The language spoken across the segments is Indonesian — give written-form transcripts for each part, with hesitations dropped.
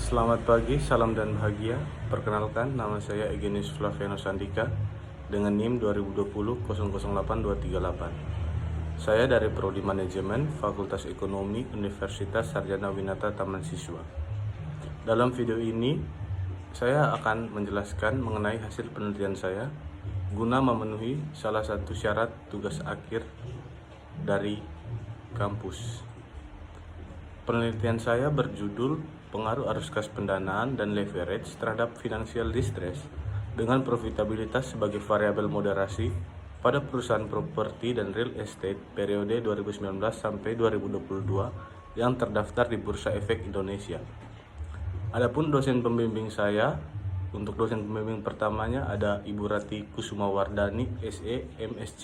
Selamat pagi, salam dan bahagia. Perkenalkan, nama saya Egenius Flavianus Andika dengan NIM 2020-008238. Saya dari Prodi Manajemen, Fakultas Ekonomi, Universitas Sarjana Winata Taman Siswa. Dalam video ini, saya akan menjelaskan mengenai hasil penelitian saya guna memenuhi salah satu syarat tugas akhir dari kampus. Penelitian saya berjudul Pengaruh Arus Kas Pendanaan dan Leverage terhadap Financial Distress dengan profitabilitas sebagai variabel moderasi pada perusahaan properti dan real estate periode 2019 sampai 2022 yang terdaftar di Bursa Efek Indonesia. Adapun dosen pembimbing saya, untuk dosen pembimbing pertamanya ada Ibu Rati Kusumawardani, SE, MSc.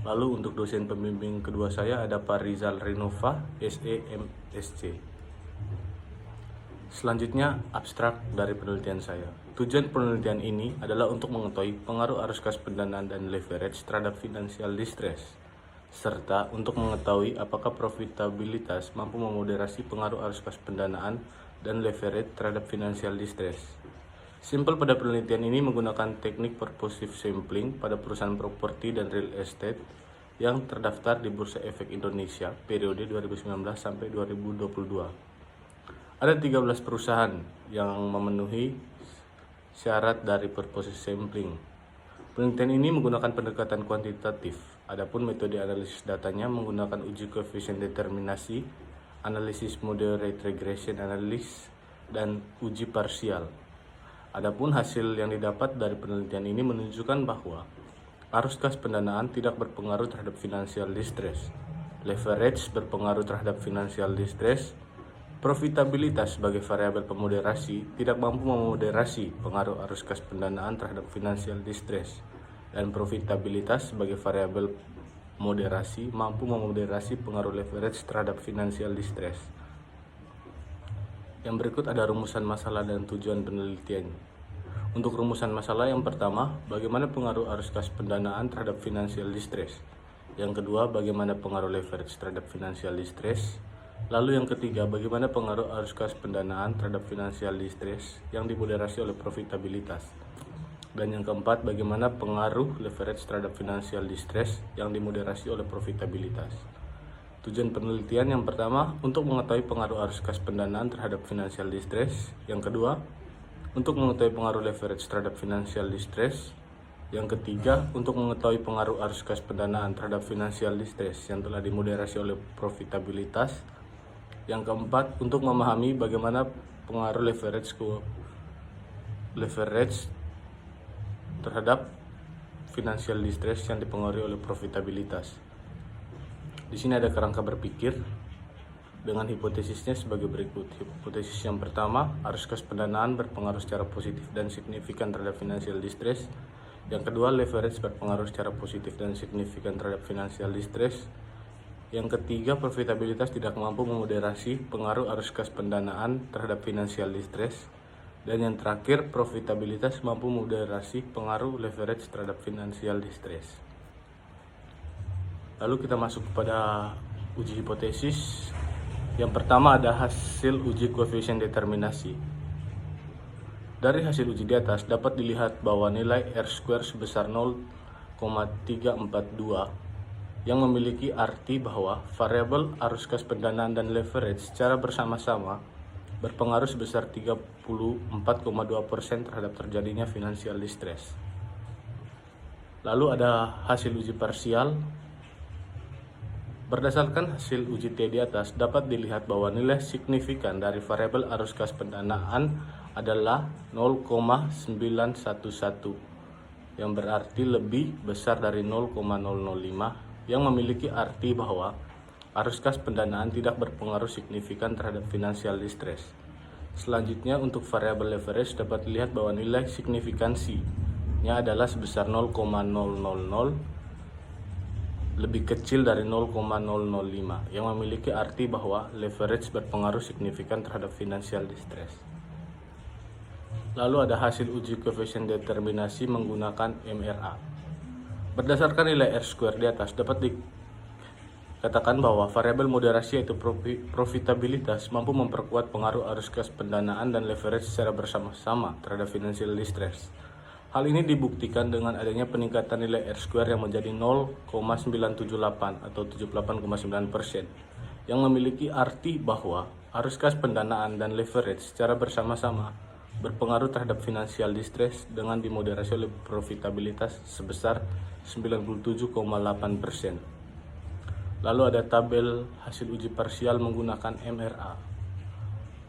Lalu untuk dosen pembimbing kedua saya ada Pak Rizal Renova, SE, MSc. Selanjutnya, abstrak dari penelitian saya. Tujuan penelitian ini adalah untuk mengetahui pengaruh arus kas pendanaan dan leverage terhadap financial distress, serta untuk mengetahui apakah profitabilitas mampu memoderasi pengaruh arus kas pendanaan dan leverage terhadap financial distress. Simpel pada penelitian ini menggunakan teknik purposive sampling pada perusahaan properti dan real estate yang terdaftar di Bursa Efek Indonesia periode 2019 sampai 2022. Ada 13 perusahaan yang memenuhi syarat dari purposive sampling. Penelitian ini menggunakan pendekatan kuantitatif. Adapun metode analisis datanya menggunakan uji koefisien determinasi, analisis moderate regression analysis, dan uji parsial. Adapun hasil yang didapat dari penelitian ini menunjukkan bahwa arus kas pendanaan tidak berpengaruh terhadap financial distress, leverage berpengaruh terhadap financial distress, profitabilitas sebagai variabel pemoderasi tidak mampu memoderasi pengaruh arus kas pendanaan terhadap financial distress, dan profitabilitas sebagai variabel moderasi mampu memoderasi pengaruh leverage terhadap financial distress. Yang berikut ada rumusan masalah dan tujuan penelitian. Untuk rumusan masalah yang pertama, bagaimana pengaruh arus kas pendanaan terhadap financial distress. Yang kedua, bagaimana pengaruh leverage terhadap financial distress. Lalu yang ketiga, bagaimana pengaruh arus kas pendanaan terhadap financial distress yang dimoderasi oleh profitabilitas. Dan yang keempat, bagaimana pengaruh leverage terhadap financial distress yang dimoderasi oleh profitabilitas. Tujuan penelitian yang pertama, untuk mengetahui pengaruh arus kas pendanaan terhadap financial distress. Yang kedua, untuk mengetahui pengaruh leverage terhadap financial distress. Yang ketiga, untuk mengetahui pengaruh arus kas pendanaan terhadap financial distress yang telah dimoderasi oleh profitabilitas. Yang keempat, untuk memahami bagaimana pengaruh leverage terhadap financial distress yang dipengaruhi oleh profitabilitas. Di sini ada kerangka berpikir dengan hipotesisnya sebagai berikut. Hipotesis yang pertama, arus kas pendanaan berpengaruh secara positif dan signifikan terhadap financial distress. Yang kedua, leverage berpengaruh secara positif dan signifikan terhadap financial distress. Yang ketiga, profitabilitas tidak mampu memoderasi pengaruh arus kas pendanaan terhadap financial distress. Dan yang terakhir, profitabilitas mampu memoderasi pengaruh leverage terhadap financial distress. Lalu kita masuk kepada uji hipotesis. Yang pertama ada hasil uji koefisien determinasi. Dari hasil uji di atas dapat dilihat bahwa nilai R² sebesar 0,342 yang memiliki arti bahwa variabel arus kas pendanaan dan leverage secara bersama-sama berpengaruh sebesar 34,2% terhadap terjadinya financial distress. Lalu ada hasil uji parsial. Berdasarkan hasil uji T di atas dapat dilihat bahwa nilai signifikan dari variabel arus kas pendanaan adalah 0,911 yang berarti lebih besar dari 0,005 yang memiliki arti bahwa arus kas pendanaan tidak berpengaruh signifikan terhadap financial distress. Selanjutnya untuk variabel leverage dapat dilihat bahwa nilai signifikansinya adalah sebesar 0,000 lebih kecil dari 0,005 yang memiliki arti bahwa leverage berpengaruh signifikan terhadap financial distress. Lalu ada hasil uji koefisien determinasi menggunakan MRA. Berdasarkan nilai R² di atas dapat katakan bahwa variabel moderasi yaitu profitabilitas mampu memperkuat pengaruh arus kas pendanaan dan leverage secara bersama-sama terhadap financial distress. Hal ini dibuktikan dengan adanya peningkatan nilai R-square yang menjadi 0,978 atau 78,9%, yang memiliki arti bahwa arus kas pendanaan dan leverage secara bersama-sama berpengaruh terhadap financial distress dengan dimoderasi oleh profitabilitas sebesar 97,8%. Lalu ada tabel hasil uji parsial menggunakan MRA.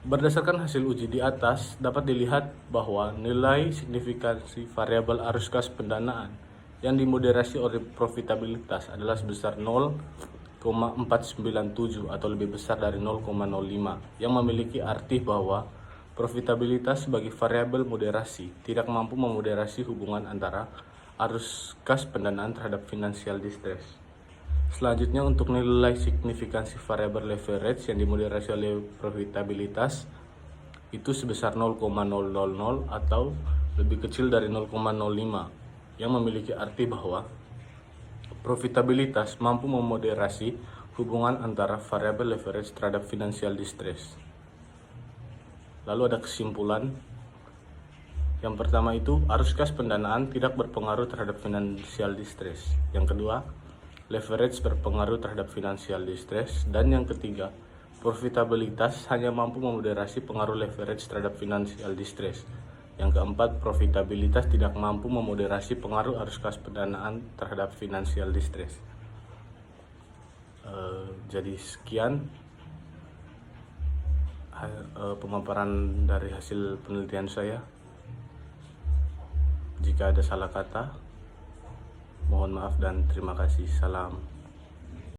Berdasarkan hasil uji di atas, dapat dilihat bahwa nilai signifikansi variabel arus kas pendanaan yang dimoderasi oleh profitabilitas adalah sebesar 0,497 atau lebih besar dari 0,05, yang memiliki arti bahwa profitabilitas sebagai variabel moderasi tidak mampu memoderasi hubungan antara arus kas pendanaan terhadap financial distress. Selanjutnya, untuk nilai signifikansi variabel leverage yang dimoderasi oleh profitabilitas itu sebesar 0,000 atau lebih kecil dari 0,05, yang memiliki arti bahwa profitabilitas mampu memoderasi hubungan antara variabel leverage terhadap financial distress. Lalu ada kesimpulan. Yang pertama itu, arus kas pendanaan tidak berpengaruh terhadap financial distress. Yang kedua, leverage berpengaruh terhadap financial distress. Dan yang ketiga, profitabilitas hanya mampu memoderasi pengaruh leverage terhadap financial distress. Yang keempat, profitabilitas tidak mampu memoderasi pengaruh arus kas pendanaan terhadap financial distress. Jadi sekian pemaparan dari hasil penelitian saya. Jika ada salah kata, mohon maaf dan terima kasih. Salam.